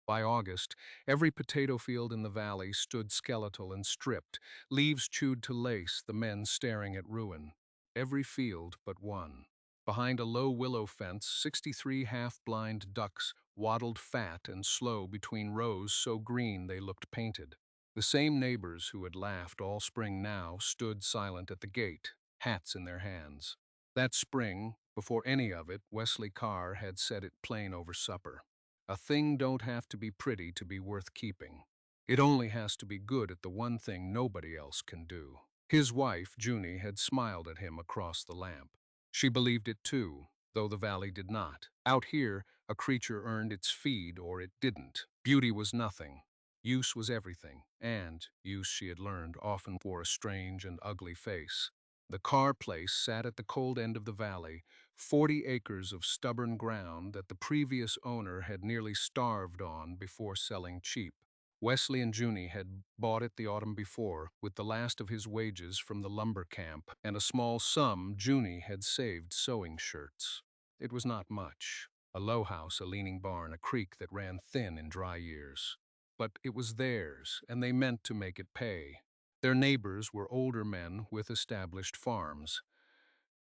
By August, every potato field in the valley stood skeletal and stripped, leaves chewed to lace, the men staring at ruin. Every field but one. Behind a low willow fence, 63 half-blind ducks waddled fat and slow between rows so green they looked painted. The same neighbors who had laughed all spring now stood silent at the gate, hats in their hands. That spring, before any of it, Wesley Carr had said it plain over supper. A thing don't have to be pretty to be worth keeping. It only has to be good at the one thing nobody else can do. His wife, Junie, had smiled at him across the lamp. She believed it too, though the valley did not. Out here, a creature earned its feed or it didn't. Beauty was nothing. Use was everything, and use, she had learned, often wore a strange and ugly face. The Carr place sat at the cold end of the valley, 40 acres of stubborn ground that the previous owner had nearly starved on before selling cheap. Wesley and Junie had bought it the autumn before, with the last of his wages from the lumber camp and a small sum Junie had saved sewing shirts. It was not much. A low house, a leaning barn, a creek that ran thin in dry years. But it was theirs, and they meant to make it pay. Their neighbors were older men with established farms,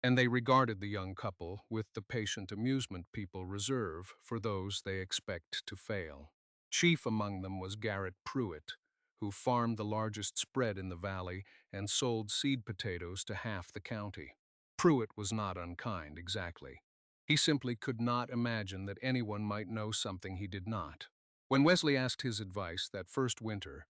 and they regarded the young couple with the patient amusement people reserve for those they expect to fail. Chief among them was Garrett Pruitt, who farmed the largest spread in the valley and sold seed potatoes to half the county. Pruitt was not unkind, exactly. He simply could not imagine that anyone might know something he did not. When Wesley asked his advice that first winter,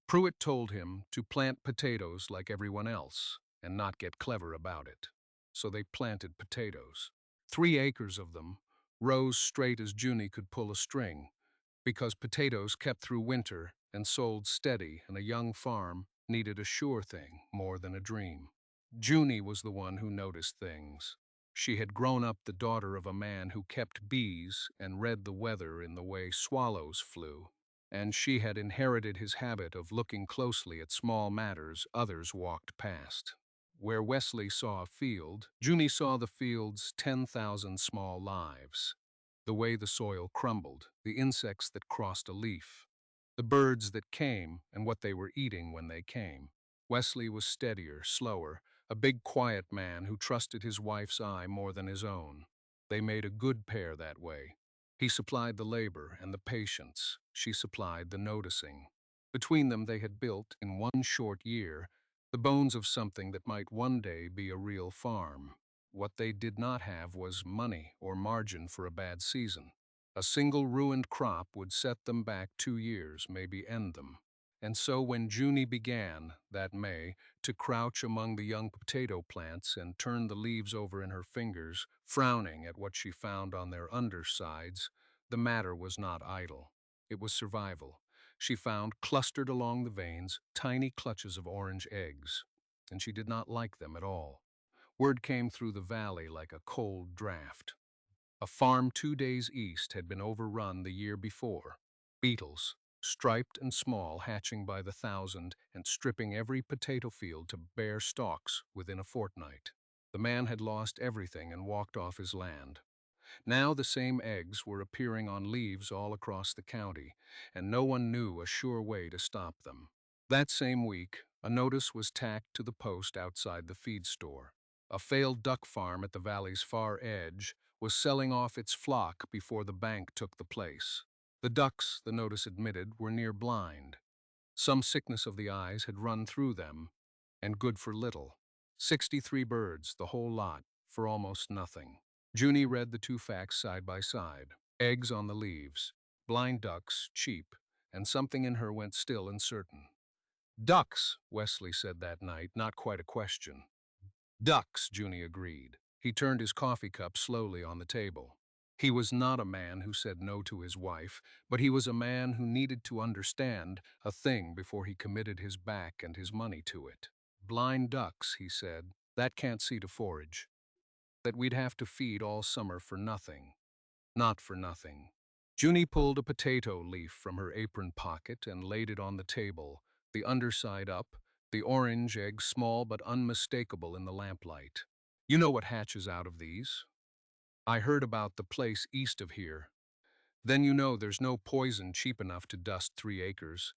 Pruitt told him to plant potatoes like everyone else and not get clever about it. So they planted potatoes. 3 acres of them, rows straight as Junie could pull a string, because potatoes kept through winter and sold steady, and a young farm needed a sure thing more than a dream. Junie was the one who noticed things. She had grown up the daughter of a man who kept bees and read the weather in the way swallows flew, and she had inherited his habit of looking closely at small matters others walked past. Where Wesley saw a field, Junie saw the field's 10,000 small lives. The way the soil crumbled, the insects that crossed a leaf, the birds that came and what they were eating when they came. Wesley was steadier, slower, a big quiet man who trusted his wife's eye more than his own. They made a good pair that way. He supplied the labor and the patience. She supplied the noticing. Between them they had built, in one short year, the bones of something that might one day be a real farm. What they did not have was money or margin for a bad season. A single ruined crop would set them back 2 years, maybe end them. And so when Junie began, that May, to crouch among the young potato plants and turn the leaves over in her fingers, frowning at what she found on their undersides, the matter was not idle. It was survival. She found, clustered along the veins, tiny clutches of orange eggs, and she did not like them at all. Word came through the valley like a cold draft. A farm 2 days east had been overrun the year before. Beetles, striped and small, hatching by the thousand and stripping every potato field to bare stalks within a fortnight. The man had lost everything and walked off his land. Now the same eggs were appearing on leaves all across the county, and no one knew a sure way to stop them. That same week, a notice was tacked to the post outside the feed store. A failed duck farm at the valley's far edge was selling off its flock before the bank took the place. The ducks, the notice admitted, were near blind. Some sickness of the eyes had run through them, and good for little. 63 birds, the whole lot, for almost nothing. Junie read the two facts side by side. Eggs on the leaves, blind ducks, cheap, and something in her went still and certain. Ducks, Wesley said that night, not quite a question. Ducks, Junie agreed. He turned his coffee cup slowly on the table. He was not a man who said no to his wife, but he was a man who needed to understand a thing before he committed his back and his money to it. Blind ducks, he said, that can't see to forage. That we'd have to feed all summer for nothing. Not for nothing. Junie pulled a potato leaf from her apron pocket and laid it on the table, the underside up, the orange egg small but unmistakable in the lamplight. You know what hatches out of these? I heard about the place east of here. Then you know there's no poison cheap enough to dust 3 acres,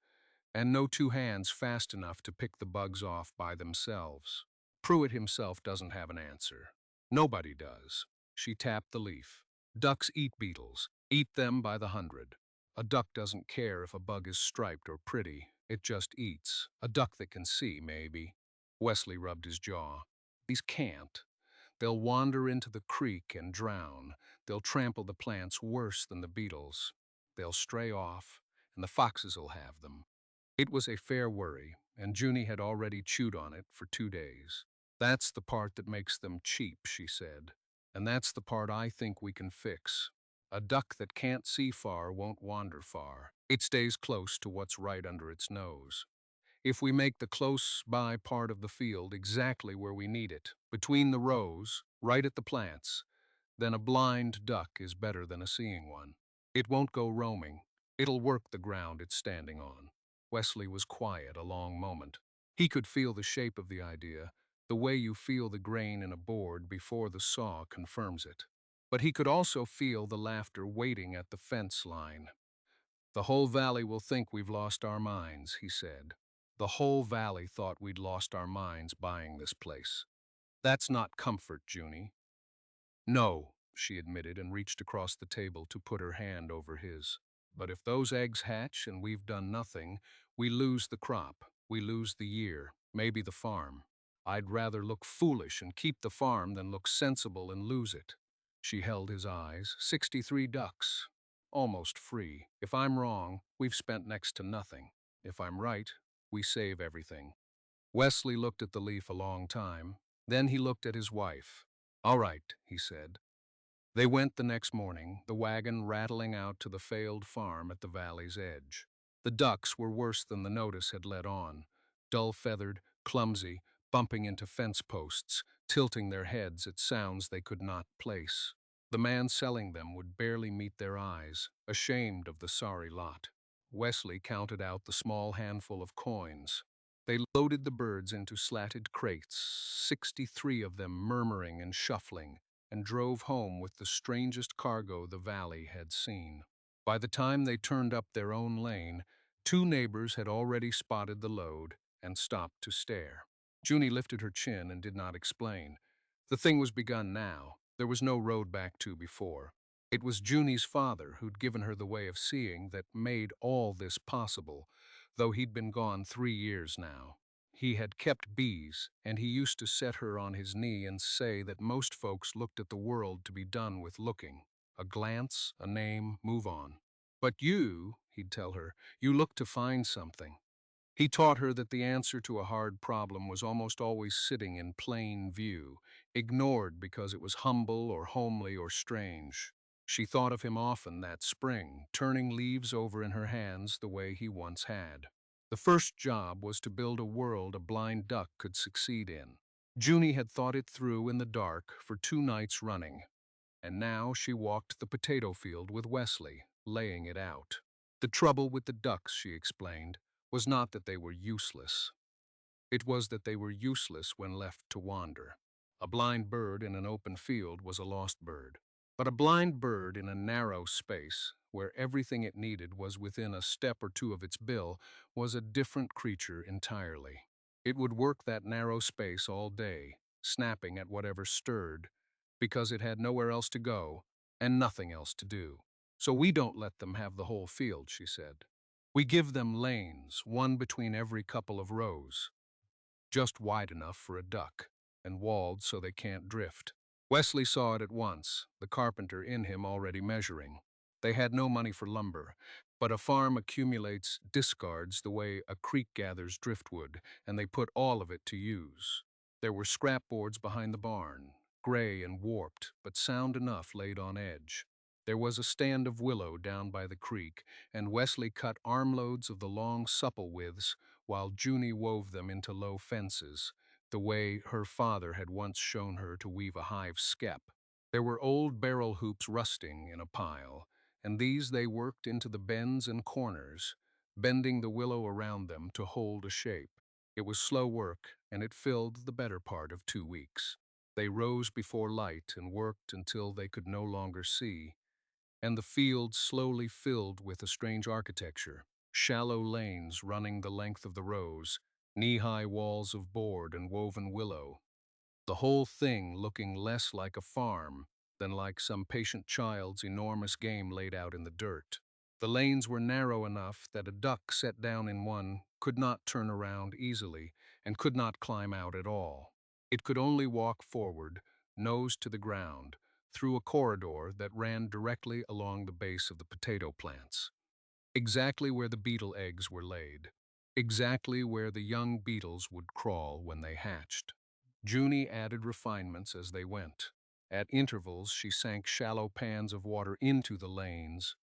and no two hands fast enough to pick the bugs off by themselves. Pruitt himself doesn't have an answer. Nobody does. She tapped the leaf. Ducks eat beetles. Eat them by the hundred. A duck doesn't care if a bug is striped or pretty. It just eats. A duck that can see, maybe. Wesley rubbed his jaw. These can't. They'll wander into the creek and drown. They'll trample the plants worse than the beetles. They'll stray off, and the foxes'll have them. It was a fair worry, and Junie had already chewed on it for 2 days. That's the part that makes them cheap, she said. And that's the part I think we can fix. A duck that can't see far won't wander far. It stays close to what's right under its nose. If we make the close-by part of the field exactly where we need it, between the rows, right at the plants, then a blind duck is better than a seeing one. It won't go roaming. It'll work the ground it's standing on. Wesley was quiet a long moment. He could feel the shape of the idea, the way you feel the grain in a board before the saw confirms it. But he could also feel the laughter waiting at the fence line. The whole valley will think we've lost our minds, he said. The whole valley thought we'd lost our minds buying this place. That's not comfort, Junie. No, she admitted and reached across the table to put her hand over his. But if those eggs hatch and we've done nothing, we lose the crop, we lose the year, maybe the farm. I'd rather look foolish and keep the farm than look sensible and lose it. She held his eyes. 63 ducks. Almost free. If I'm wrong, we've spent next to nothing. If I'm right, we save everything. Wesley looked at the leaf a long time. Then he looked at his wife. All right, he said. They went the next morning, the wagon rattling out to the failed farm at the valley's edge. The ducks were worse than the notice had let on, dull-feathered, clumsy, bumping into fence posts, tilting their heads at sounds they could not place. The man selling them would barely meet their eyes, ashamed of the sorry lot. Wesley counted out the small handful of coins. They loaded the birds into slatted crates, 63 of them murmuring and shuffling, and drove home with the strangest cargo the valley had seen. By the time they turned up their own lane, 2 neighbors had already spotted the load and stopped to stare. Junie lifted her chin and did not explain. The thing was begun now. There was no road back to before. It was Junie's father who'd given her the way of seeing that made all this possible, though he'd been gone 3 years now. He had kept bees, and he used to set her on his knee and say that most folks looked at the world to be done with looking. A glance, a name, move on. But you, he'd tell her, you look to find something. He taught her that the answer to a hard problem was almost always sitting in plain view, ignored because it was humble or homely or strange. She thought of him often that spring, turning leaves over in her hands the way he once had. The first job was to build a world a blind duck could succeed in. Junie had thought it through in the dark for 2 nights running, and now she walked the potato field with Wesley, laying it out. The trouble with the ducks, she explained, was not that they were useless. It was that they were useless when left to wander. A blind bird in an open field was a lost bird. But a blind bird in a narrow space, where everything it needed was within a step or two of its bill, was a different creature entirely. It would work that narrow space all day, snapping at whatever stirred, because it had nowhere else to go and nothing else to do. So we don't let them have the whole field, she said. We give them lanes, one between every couple of rows, just wide enough for a duck, and walled so they can't drift. Wesley saw it at once, the carpenter in him already measuring. They had no money for lumber, but a farm accumulates discards the way a creek gathers driftwood, and they put all of it to use. There were scrap boards behind the barn, gray and warped, but sound enough laid on edge. There was a stand of willow down by the creek, and Wesley cut armloads of the long supple withes while Junie wove them into low fences, the way her father had once shown her to weave a hive skep. There were old barrel hoops rusting in a pile, and these they worked into the bends and corners, bending the willow around them to hold a shape. It was slow work, and it filled the better part of 2 weeks. They rose before light and worked until they could no longer see, and the fields slowly filled with a strange architecture, shallow lanes running the length of the rows, knee-high walls of board and woven willow, the whole thing looking less like a farm than like some patient child's enormous game laid out in the dirt. The lanes were narrow enough that a duck set down in one could not turn around easily and could not climb out at all. It could only walk forward, nose to the ground, through a corridor that ran directly along the base of the potato plants, exactly where the beetle eggs were laid, exactly where the young beetles would crawl when they hatched. Junie added refinements as they went. At intervals, she sank shallow pans of water into the lanes,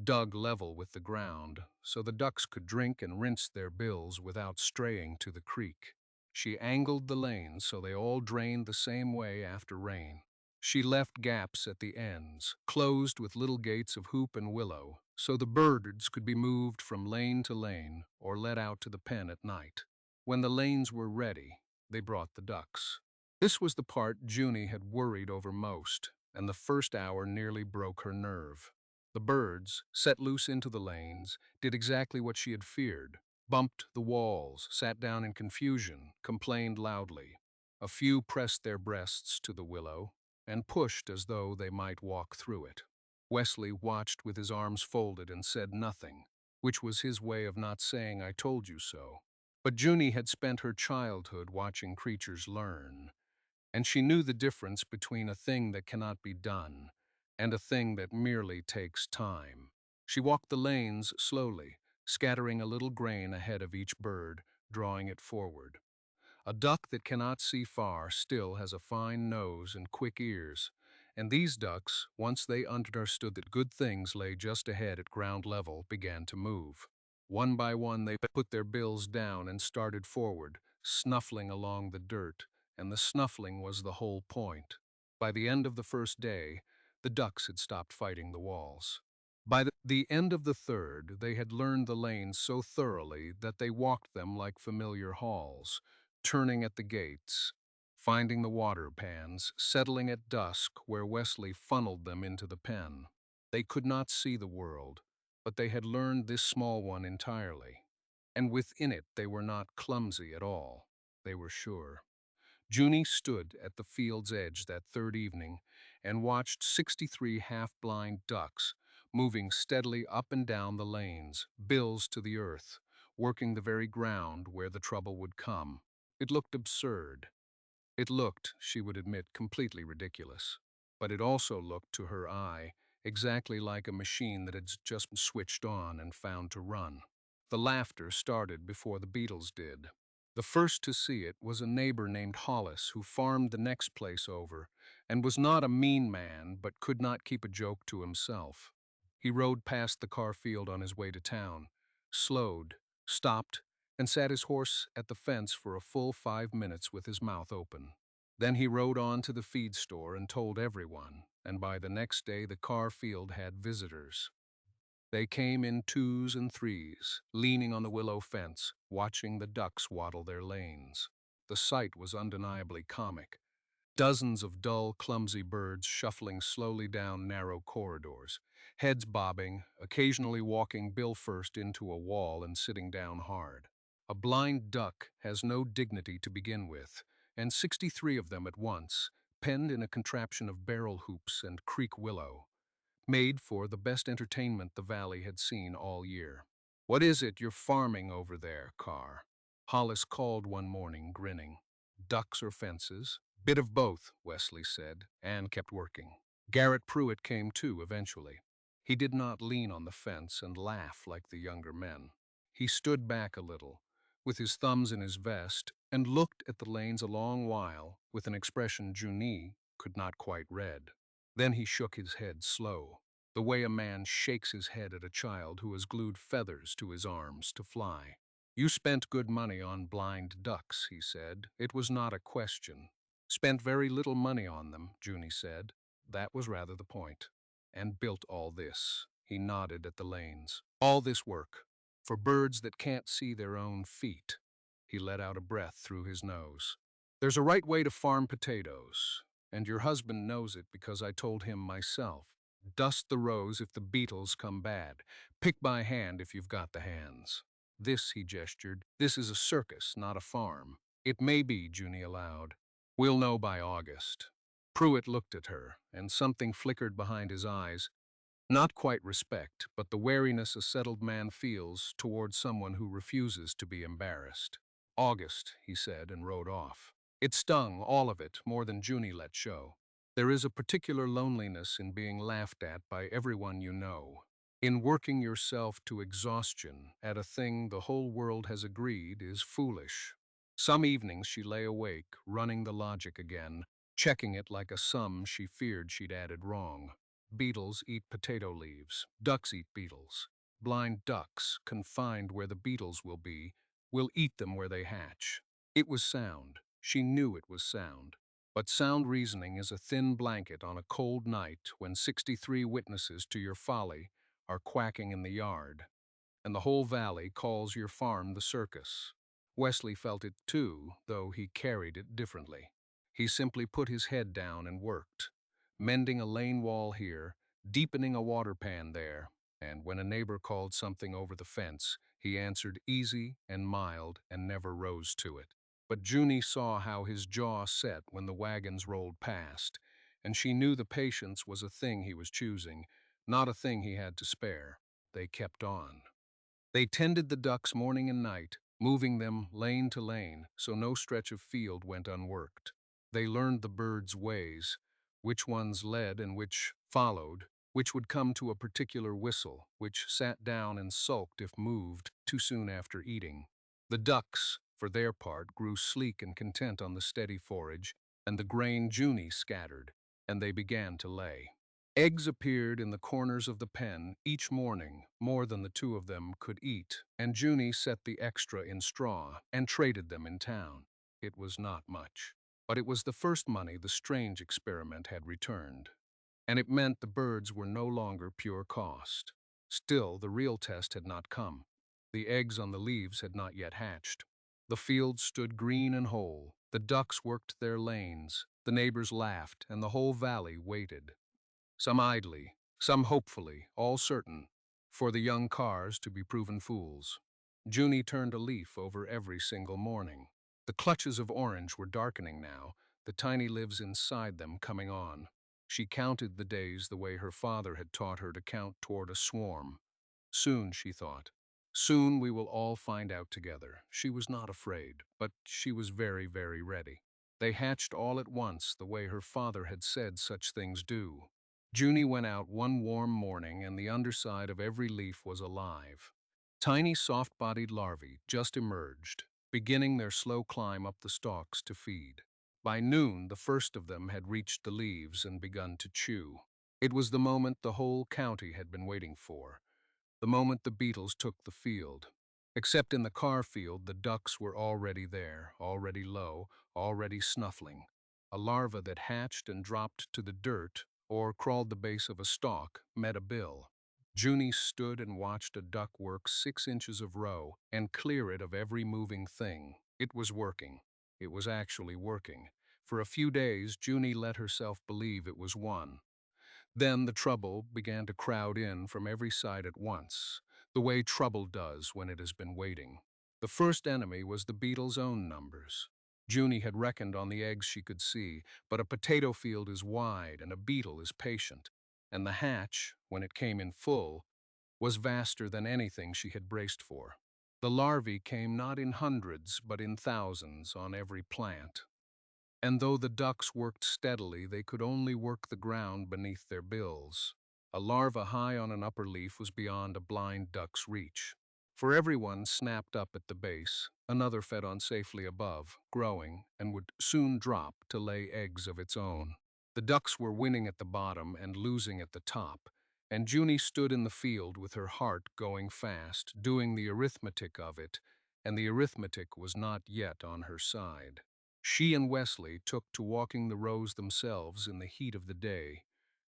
dug level with the ground, so the ducks could drink and rinse their bills without straying to the creek. She angled the lanes so they all drained the same way after rain. She left gaps at the ends, closed with little gates of hoop and willow, so the birds could be moved from lane to lane or let out to the pen at night. When the lanes were ready, they brought the ducks. This was the part Junie had worried over most, and the first hour nearly broke her nerve. The birds, set loose into the lanes, did exactly what she had feared, bumped the walls, sat down in confusion, complained loudly. A few pressed their breasts to the willow and pushed as though they might walk through it. Wesley watched with his arms folded and said nothing, which was his way of not saying "I told you so." But Junie had spent her childhood watching creatures learn, and she knew the difference between a thing that cannot be done and a thing that merely takes time. She walked the lanes slowly, scattering a little grain ahead of each bird, drawing it forward. A duck that cannot see far still has a fine nose and quick ears, and these ducks, once they understood that good things lay just ahead at ground level, began to move. One by one they put their bills down and started forward, snuffling along the dirt, and the snuffling was the whole point. By the end of the first day, the ducks had stopped fighting the walls. By the end of the third, they had learned the lanes so thoroughly that they walked them like familiar halls, turning at the gates, finding the water pans, settling at dusk where Wesley funneled them into the pen. They could not see the world, but they had learned this small one entirely. And within it they were not clumsy at all. They were sure. Junie stood at the field's edge that third evening and watched 63 half-blind ducks moving steadily up and down the lanes, bills to the earth, working the very ground where the trouble would come. It looked absurd. It looked, she would admit, completely ridiculous. But it also looked, to her eye, exactly like a machine that had just been switched on and found to run. The laughter started before the Beetles did. The first to see it was a neighbor named Hollis, who farmed the next place over, and was not a mean man, but could not keep a joke to himself. He rode past the car field on his way to town, slowed, stopped, and sat his horse at the fence for a full 5 minutes with his mouth open. Then he rode on to the feed store and told everyone, and by the next day the car field had visitors. They came in twos and threes, leaning on the willow fence, watching the ducks waddle their lanes. The sight was undeniably comic. Dozens of dull, clumsy birds shuffling slowly down narrow corridors, heads bobbing, occasionally walking bill first into a wall and sitting down hard. A blind duck has no dignity to begin with, and 63 of them at once, penned in a contraption of barrel hoops and creek willow, made for the best entertainment the valley had seen all year. "What is it you're farming over there, Carr?" Hollis called one morning, grinning. "Ducks or fences?" "Bit of both," Wesley said, and kept working. Garrett Pruitt came too eventually. He did not lean on the fence and laugh like the younger men. He stood back a little, with his thumbs in his vest, and looked at the lanes a long while with an expression Junie could not quite read. Then he shook his head slow, the way a man shakes his head at a child who has glued feathers to his arms to fly. "You spent good money on blind ducks," he said. "It was not a question." "Spent very little money on them," Junie said. "That was rather the point." "And built all this." He nodded at the lanes. "All this work. For birds that can't see their own feet." He let out a breath through his nose. "There's a right way to farm potatoes, and your husband knows it because I told him myself. Dust the rows if the beetles come bad. Pick by hand if you've got the hands. This, he gestured, this is a circus, not a farm. It may be, Junie allowed. We'll know by August. Pruitt looked at her, and something flickered behind his eyes. Not quite respect, but the wariness a settled man feels toward someone who refuses to be embarrassed. August, he said, and rode off. It stung, all of it, more than Junie let show. There is a particular loneliness in being laughed at by everyone you know, in working yourself to exhaustion at a thing the whole world has agreed is foolish. Some evenings she lay awake, running the logic again, checking it like a sum she feared she'd added wrong. Beetles eat potato leaves. Ducks eat beetles. Blind ducks, confined where the beetles will eat them where they hatch. It was sound. She knew it was sound. But sound reasoning is a thin blanket on a cold night when 63 witnesses to your folly are quacking in the yard, and the whole valley calls your farm the circus. Wesley felt it too, though he carried it differently. He simply put his head down and worked, mending a lane wall here, deepening a water pan there, and when a neighbor called something over the fence, he answered easy and mild and never rose to it. But Junie saw how his jaw set when the wagons rolled past, and she knew the patience was a thing he was choosing, not a thing he had to spare. They kept on. They tended the ducks morning and night, moving them lane to lane so no stretch of field went unworked. They learned the birds' ways, which ones led and which followed, which would come to a particular whistle, which sat down and sulked if moved too soon after eating. The ducks, for their part, grew sleek and content on the steady forage, and the grain Junie scattered, and they began to lay. Eggs appeared in the corners of the pen each morning, more than the two of them could eat, and Junie set the extra in straw and traded them in town. It was not much, but it was the first money the strange experiment had returned, and it meant the birds were no longer pure cost. Still, the real test had not come. The eggs on the leaves had not yet hatched. The fields stood green and whole, the ducks worked their lanes, the neighbors laughed, and the whole valley waited. Some idly, some hopefully, all certain, for the young cars to be proven fools. Junie turned a leaf over every single morning. The clutches of orange were darkening now, the tiny lives inside them coming on. She counted the days the way her father had taught her to count toward a swarm. Soon, she thought. Soon we will all find out together. She was not afraid, but she was very, very ready. They hatched all at once the way her father had said such things do. Junie went out one warm morning and the underside of every leaf was alive. Tiny soft-bodied larvae just emerged, beginning their slow climb up the stalks to feed. By noon, the first of them had reached the leaves and begun to chew. It was the moment the whole county had been waiting for, the moment the beetles took the field. Except in the car field, the ducks were already there, already low, already snuffling. A larva that hatched and dropped to the dirt or crawled the base of a stalk met a bill. Junie stood and watched a duck work 6 inches of row and clear it of every moving thing. It was working. It was actually working. For a few days, Junie let herself believe it was one. Then the trouble began to crowd in from every side at once, the way trouble does when it has been waiting. The first enemy was the beetle's own numbers. Junie had reckoned on the eggs she could see, but a potato field is wide and a beetle is patient, and the hatch, when it came in full, was vaster than anything she had braced for. The larvae came not in hundreds but in thousands on every plant. And though the ducks worked steadily, they could only work the ground beneath their bills. A larva high on an upper leaf was beyond a blind duck's reach. For everyone snapped up at the base, another fed on safely above, growing, and would soon drop to lay eggs of its own. The ducks were winning at the bottom and losing at the top, and Junie stood in the field with her heart going fast, doing the arithmetic of it, and the arithmetic was not yet on her side. She and Wesley took to walking the rows themselves in the heat of the day,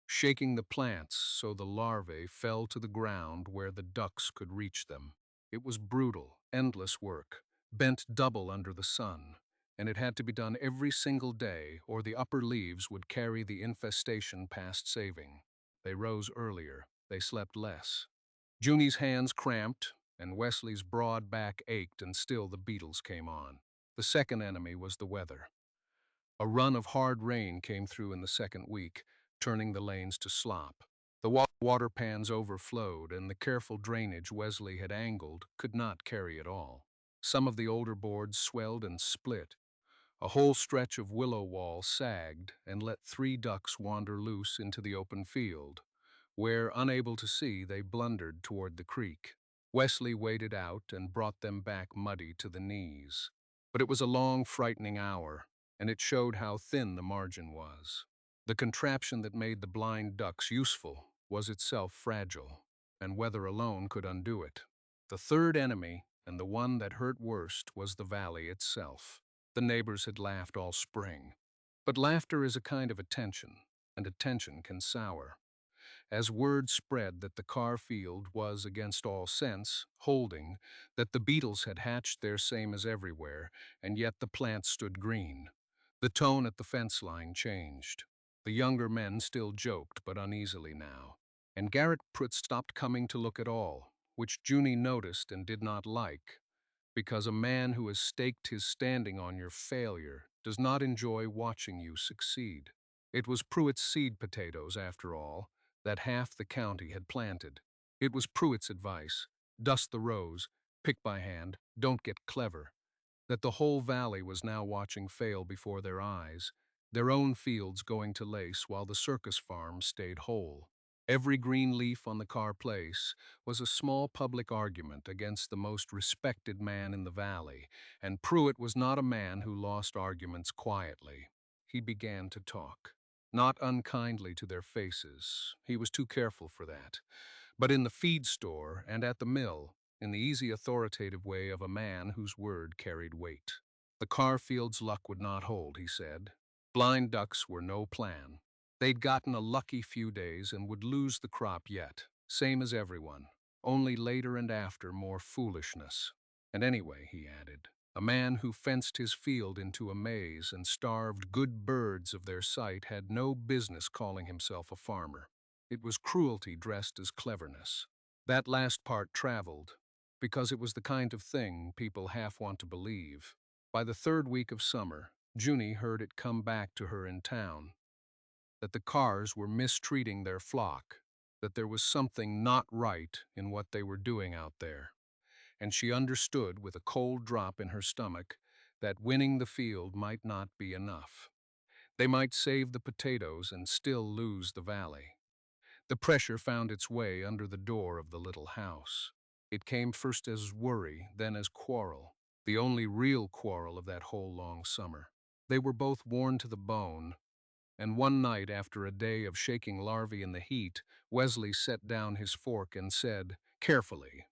shaking the plants so the larvae fell to the ground where the ducks could reach them. It was brutal, endless work, bent double under the sun, and it had to be done every single day or the upper leaves would carry the infestation past saving. They rose earlier. They slept less. Junie's hands cramped, and Wesley's broad back ached, and still the beetles came on. The second enemy was the weather. A run of hard rain came through in the second week, turning the lanes to slop. The water pans overflowed, and the careful drainage Wesley had angled could not carry it all. Some of the older boards swelled and split. A whole stretch of willow wall sagged and let 3 ducks wander loose into the open field, where, unable to see, they blundered toward the creek. Wesley waded out and brought them back muddy to the knees. But it was a long, frightening hour, and it showed how thin the margin was. The contraption that made the blind ducks useful was itself fragile, and weather alone could undo it. The third enemy, and the one that hurt worst, was the valley itself. The neighbors had laughed all spring. But laughter is a kind of attention, and attention can sour. As word spread that the car field was, against all sense, holding, that the beetles had hatched there same as everywhere, and yet the plants stood green, the tone at the fence line changed. The younger men still joked, but uneasily now, and Garrett Pruitt stopped coming to look at all, which Junie noticed and did not like, because a man who has staked his standing on your failure does not enjoy watching you succeed. It was Pruitt's seed potatoes, after all, that half the county had planted. It was Pruitt's advice: dust the rows, pick by hand, don't get clever, that the whole valley was now watching fail before their eyes, their own fields going to lace while the circus farm stayed whole. Every green leaf on the Carr place was a small public argument against the most respected man in the valley, and Pruitt was not a man who lost arguments quietly. He began to talk. Not unkindly to their faces, he was too careful for that, but in the feed store and at the mill, in the easy authoritative way of a man whose word carried weight. The Carr field's luck would not hold, he said. Blind ducks were no plan. They'd gotten a lucky few days and would lose the crop yet, same as everyone, only later and after more foolishness. And anyway, he added, a man who fenced his field into a maze and starved good birds of their sight had no business calling himself a farmer. It was cruelty dressed as cleverness. That last part traveled, because it was the kind of thing people half want to believe. By the third week of summer, Junie heard it come back to her in town, that the Carrs were mistreating their flock, that there was something not right in what they were doing out there. And she understood, with a cold drop in her stomach, that winning the field might not be enough. They might save the potatoes and still lose the valley. The pressure found its way under the door of the little house. It came first as worry, then as quarrel, the only real quarrel of that whole long summer. They were both worn to the bone, and one night, after a day of shaking larvae in the heat, Wesley set down his fork and said, carefully,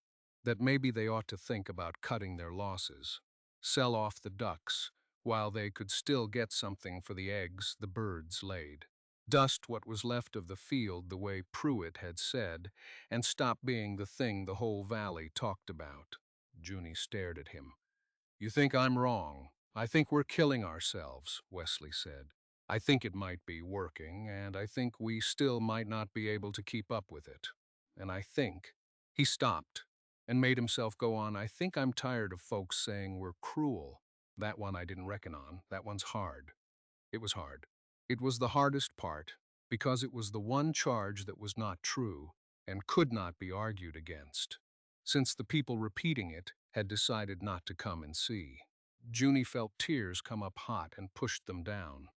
that maybe they ought to think about cutting their losses, sell off the ducks, while they could still get something for the eggs the birds laid. Dust what was left of the field the way Pruitt had said, and stop being the thing the whole valley talked about. Junie stared at him. You think I'm wrong. I think we're killing ourselves, Wesley said. I think it might be working, and I think we still might not be able to keep up with it. And I think— He stopped and made himself go on. I think I'm tired of folks saying we're cruel. That one I didn't reckon on. That one's hard. It was hard. It was the hardest part, because it was the one charge that was not true and could not be argued against, since the people repeating it had decided not to come and see. Junie felt tears come up hot and pushed them down.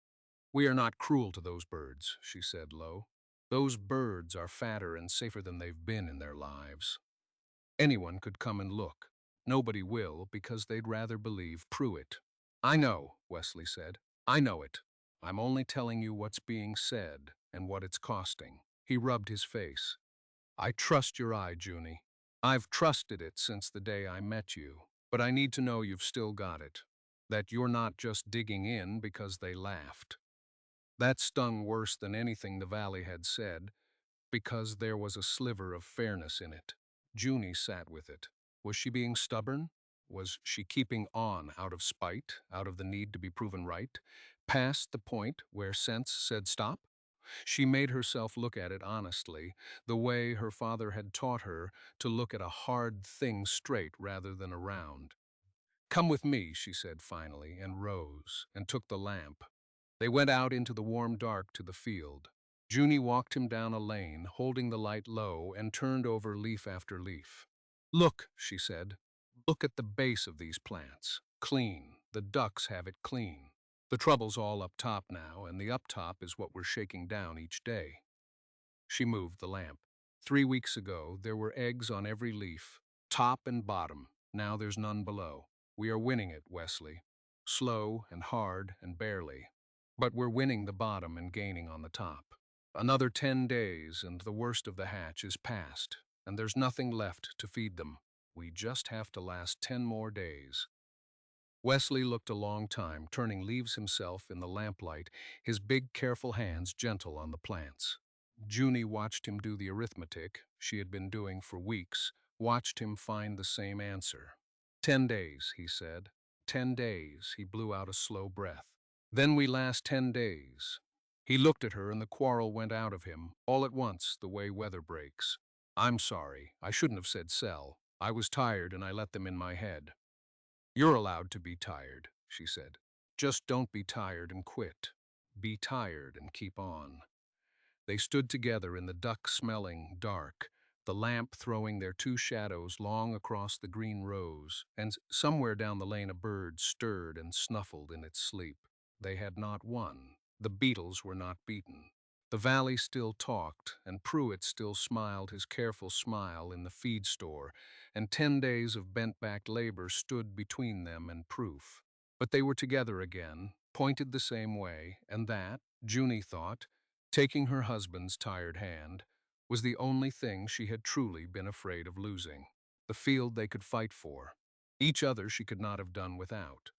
We are not cruel to those birds, she said low. Those birds are fatter and safer than they've been in their lives. Anyone could come and look. Nobody will, because they'd rather believe Pruitt. I know, Wesley said. I know it. I'm only telling you what's being said and what it's costing. He rubbed his face. I trust your eye, Junie. I've trusted it since the day I met you, but I need to know you've still got it, that you're not just digging in because they laughed. That stung worse than anything the valley had said, because there was a sliver of fairness in it. Junie sat with it. Was she being stubborn? Was she keeping on out of spite, out of the need to be proven right, past the point where sense said stop? She made herself look at it honestly, the way her father had taught her to look at a hard thing straight rather than around. "Come with me," she said finally, and rose, and took the lamp. They went out into the warm dark to the field. Junie walked him down a lane, holding the light low, and turned over leaf after leaf. "Look," she said. "Look at the base of these plants. Clean. The ducks have it clean. The trouble's all up top now, and the up top is what we're shaking down each day." She moved the lamp. 3 weeks ago, there were eggs on every leaf, top and bottom. Now there's none below. We are winning it, Wesley. Slow and hard and barely. But we're winning the bottom and gaining on the top. Another 10 days and the worst of the hatch is past, and there's nothing left to feed them. We just have to last 10 more days. Wesley looked a long time, turning leaves himself in the lamplight, his big, careful hands gentle on the plants. Junie watched him do the arithmetic she had been doing for weeks, watched him find the same answer. 10 days, he said. 10 days, he blew out a slow breath. Then we last 10 days. He looked at her and the quarrel went out of him, all at once, the way weather breaks. "I'm sorry. I shouldn't have said sell. I was tired and I let them in my head." "You're allowed to be tired," she said. "Just don't be tired and quit. Be tired and keep on." They stood together in the duck-smelling dark, the lamp throwing their two shadows long across the green rows, and somewhere down the lane a bird stirred and snuffled in its sleep. They had not won. The Beetles were not beaten. The valley still talked, and Pruitt still smiled his careful smile in the feed store, and 10 days of bent-back labor stood between them and proof. But they were together again, pointed the same way, and that, Junie thought, taking her husband's tired hand, was the only thing she had truly been afraid of losing, the field they could fight for. Each other she could not have done without.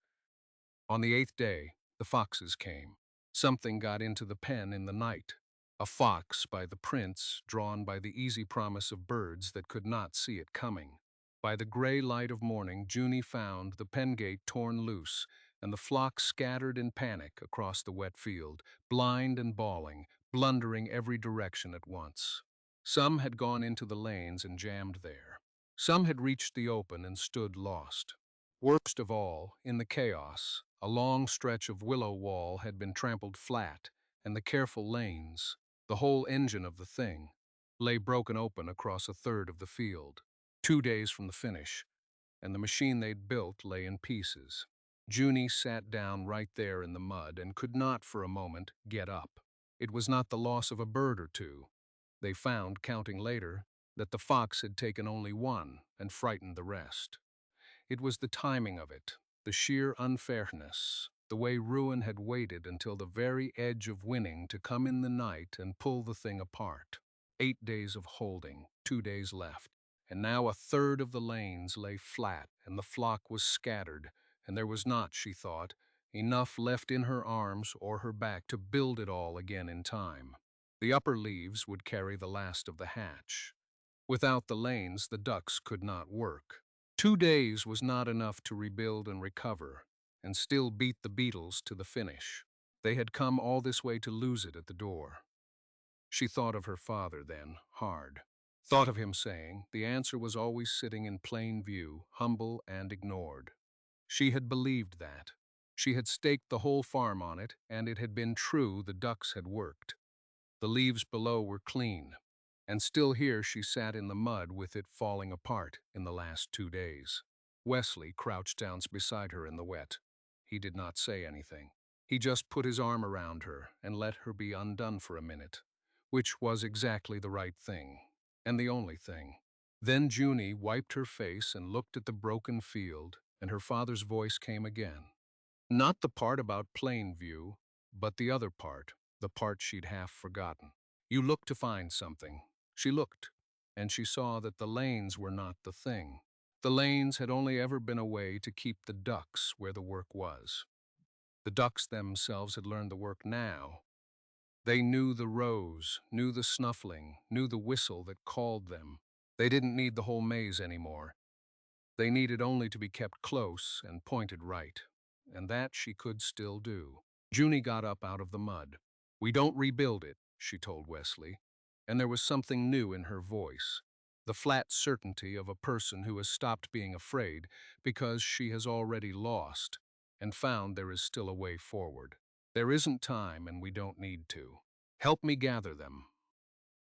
On the 8th day, the foxes came. Something got into the pen in the night. A fox by the prints, drawn by the easy promise of birds that could not see it coming. By the gray light of morning, Junie found the pen gate torn loose, and the flock scattered in panic across the wet field, blind and bawling, blundering every direction at once. Some had gone into the lanes and jammed there. Some had reached the open and stood lost. Worst of all, in the chaos, a long stretch of willow wall had been trampled flat, and the careful lanes, the whole engine of the thing, lay broken open across a third of the field. 2 days from the finish, and the machine they'd built lay in pieces. Junie sat down right there in the mud and could not for a moment get up. It was not the loss of a bird or two. They found, counting later, that the fox had taken only one and frightened the rest. It was the timing of it, the sheer unfairness, the way ruin had waited until the very edge of winning to come in the night and pull the thing apart. 8 days of holding, 2 days left, and now a third of the lanes lay flat and the flock was scattered, and there was not, she thought, enough left in her arms or her back to build it all again in time. The upper leaves would carry the last of the hatch. Without the lanes, the ducks could not work. 2 days was not enough to rebuild and recover, and still beat the Beetles to the finish. They had come all this way to lose it at the door. She thought of her father then, hard. Thought of him saying, the answer was always sitting in plain view, humble and ignored. She had believed that. She had staked the whole farm on it, and it had been true the ducks had worked. The leaves below were clean, and still here she sat in the mud with it falling apart in the last 2 days. Wesley crouched down beside her in the wet. He did not say anything. He just put his arm around her and let her be undone for a minute, which was exactly the right thing, and the only thing. Then Junie wiped her face and looked at the broken field, and her father's voice came again. Not the part about plain view, but the other part, the part she'd half forgotten. "You looked to find something." She looked, and she saw that the lanes were not the thing. The lanes had only ever been a way to keep the ducks where the work was. The ducks themselves had learned the work now. They knew the rows, knew the snuffling, knew the whistle that called them. They didn't need the whole maze anymore. They needed only to be kept close and pointed right, and that she could still do. Junie got up out of the mud. "We don't rebuild it," she told Wesley, and there was something new in her voice. The flat certainty of a person who has stopped being afraid because she has already lost and found there is still a way forward. There isn't time and we don't need to. Help me gather them.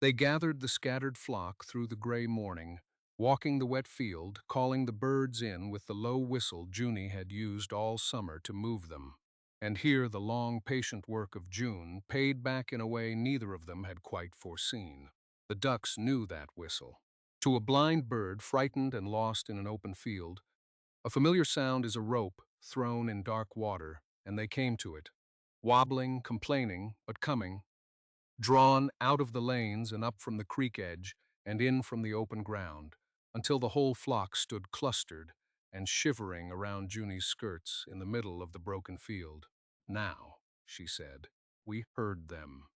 They gathered the scattered flock through the gray morning, walking the wet field, calling the birds in with the low whistle Junie had used all summer to move them. And here the long, patient work of June paid back in a way neither of them had quite foreseen. The ducks knew that whistle. To a blind bird frightened and lost in an open field, a familiar sound is a rope thrown in dark water, and they came to it, wobbling, complaining, but coming, drawn out of the lanes and up from the creek edge and in from the open ground, until the whole flock stood clustered and shivering around Junie's skirts in the middle of the broken field. Now, she said, we heard them.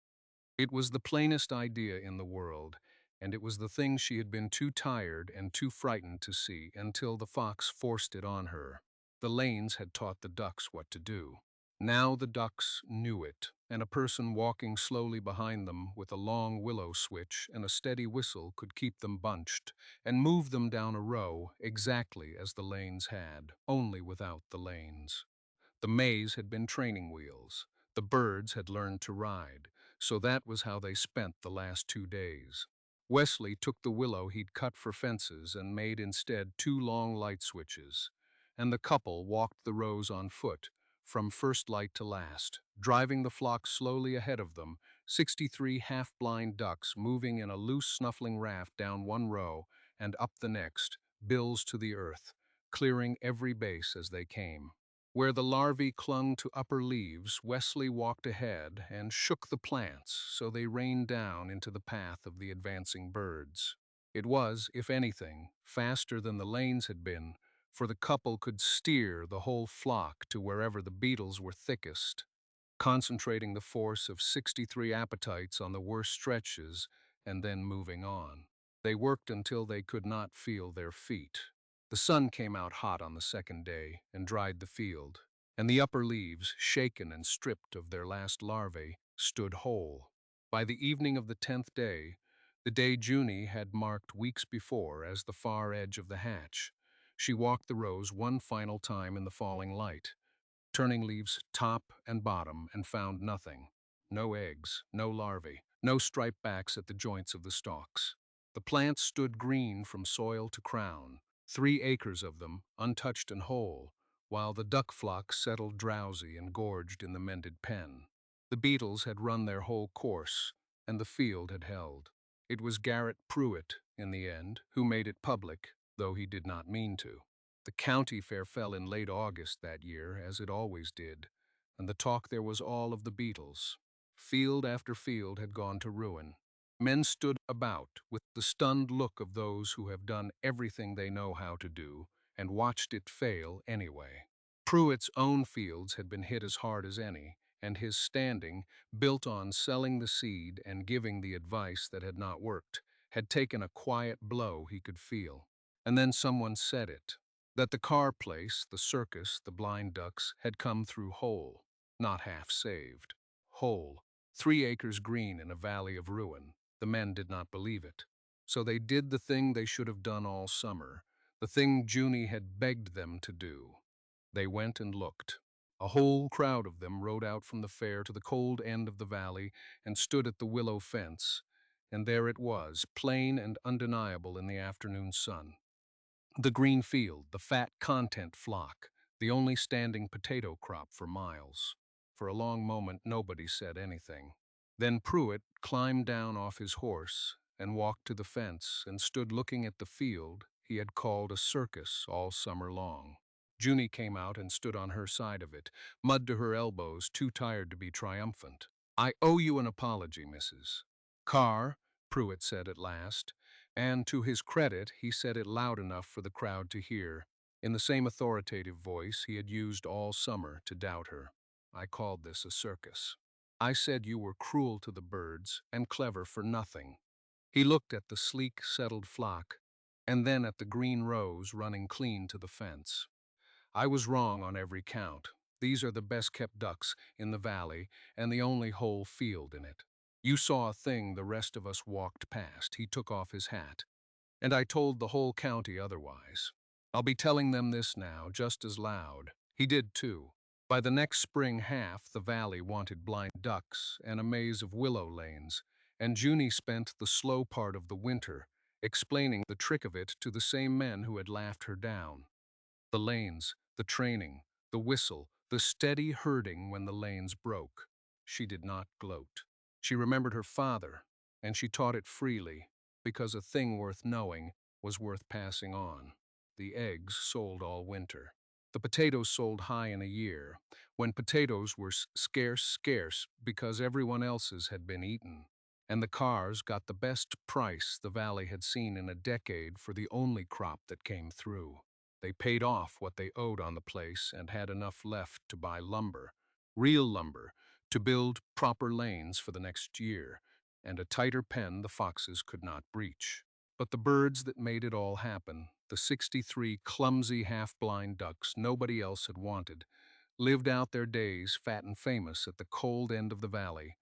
It was the plainest idea in the world, and it was the thing she had been too tired and too frightened to see until the fox forced it on her. The lanes had taught the ducks what to do. Now the ducks knew it, and a person walking slowly behind them with a long willow switch and a steady whistle could keep them bunched and move them down a row exactly as the lanes had, only without the lanes. The maze had been training wheels. The birds had learned to ride, so that was how they spent the last 2 days. Wesley took the willow he'd cut for fences and made instead 2 long light switches, and the couple walked the rows on foot, from first light to last, driving the flock slowly ahead of them, 63 half-blind ducks moving in a loose snuffling raft down one row and up the next, bills to the earth, clearing every base as they came. Where the larvae clung to upper leaves, Wesley walked ahead and shook the plants so they rained down into the path of the advancing birds. It was, if anything, faster than the lanes had been, for the couple could steer the whole flock to wherever the beetles were thickest, concentrating the force of 63 appetites on the worst stretches and then moving on. They worked until they could not feel their feet. The sun came out hot on the second day and dried the field, and the upper leaves, shaken and stripped of their last larvae, stood whole. By the evening of the 10th day, the day Junie had marked weeks before as the far edge of the hatch, she walked the rows one final time in the falling light, turning leaves top and bottom, and found nothing. No eggs, no larvae, no striped backs at the joints of the stalks. The plants stood green from soil to crown, 3 acres of them, untouched and whole, while the duck flock settled drowsy and gorged in the mended pen. The beetles had run their whole course, and the field had held. It was Garrett Pruitt, in the end, who made it public, though he did not mean to. The county fair fell in late August that year, as it always did, and the talk there was all of the Beetles. Field after field had gone to ruin. Men stood about with the stunned look of those who have done everything they know how to do and watched it fail anyway. Pruitt's own fields had been hit as hard as any, and his standing, built on selling the seed and giving the advice that had not worked, had taken a quiet blow he could feel. And then someone said it, that the car place, the circus, the blind ducks, had come through whole, not half saved. Whole, 3 acres green in a valley of ruin. The men did not believe it. So they did the thing they should have done all summer, the thing Junie had begged them to do. They went and looked. A whole crowd of them rode out from the fair to the cold end of the valley and stood at the willow fence, and there it was, plain and undeniable in the afternoon sun. The green field, the fat content flock, the only standing potato crop for miles. For a long moment nobody said anything. Then Pruitt climbed down off his horse and walked to the fence and stood looking at the field he had called a circus all summer long. Junie came out and stood on her side of it, mud to her elbows, too tired to be triumphant. "I owe you an apology, Mrs. Carr," Pruitt said at last, and to his credit he said it loud enough for the crowd to hear, in the same authoritative voice he had used all summer to doubt her. "I called this a circus. I said you were cruel to the birds and clever for nothing." He looked at the sleek, settled flock, and then at the green rows running clean to the fence. "I was wrong on every count. These are the best-kept ducks in the valley and the only whole field in it. You saw a thing the rest of us walked past. He took off his hat. And I told the whole county otherwise. I'll be telling them this now, just as loud. He did too. By the next spring half, the valley wanted blind ducks and a maze of willow lanes, and Junie spent the slow part of the winter explaining the trick of it to the same men who had laughed her down. The lanes, the training, the whistle, the steady herding when the lanes broke. She did not gloat. She remembered her father, and she taught it freely, because a thing worth knowing was worth passing on. The eggs sold all winter. The potatoes sold high in a year, when potatoes were scarce because everyone else's had been eaten. And the cars got the best price the valley had seen in a decade for the only crop that came through. They paid off what they owed on the place and had enough left to buy lumber, real lumber, to build proper lanes for the next year, and a tighter pen the foxes could not breach. But the birds that made it all happen, the 63 clumsy half-blind ducks nobody else had wanted, lived out their days fat and famous at the cold end of the valley,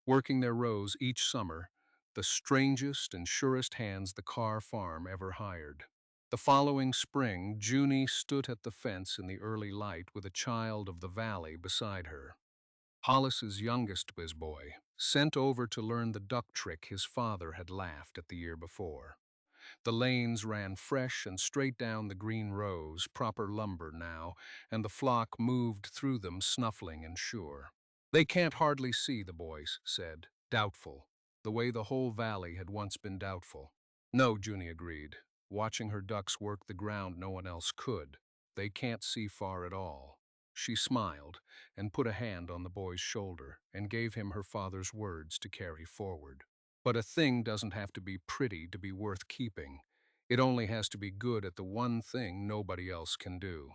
working their rows each summer, the strangest and surest hands the Carr farm ever hired. The following spring, Junie stood at the fence in the early light with a child of the valley beside her. Hollis's youngest boy, sent over to learn the duck trick his father had laughed at the year before. The lanes ran fresh and straight down the green rows, proper lumber now, and the flock moved through them snuffling and sure. They can't hardly see, the boys said, doubtful, the way the whole valley had once been doubtful. No, Junie agreed, watching her ducks work the ground no one else could. They can't see far at all. She smiled and put a hand on the boy's shoulder and gave him her father's words to carry forward. But a thing doesn't have to be pretty to be worth keeping. It only has to be good at the one thing nobody else can do.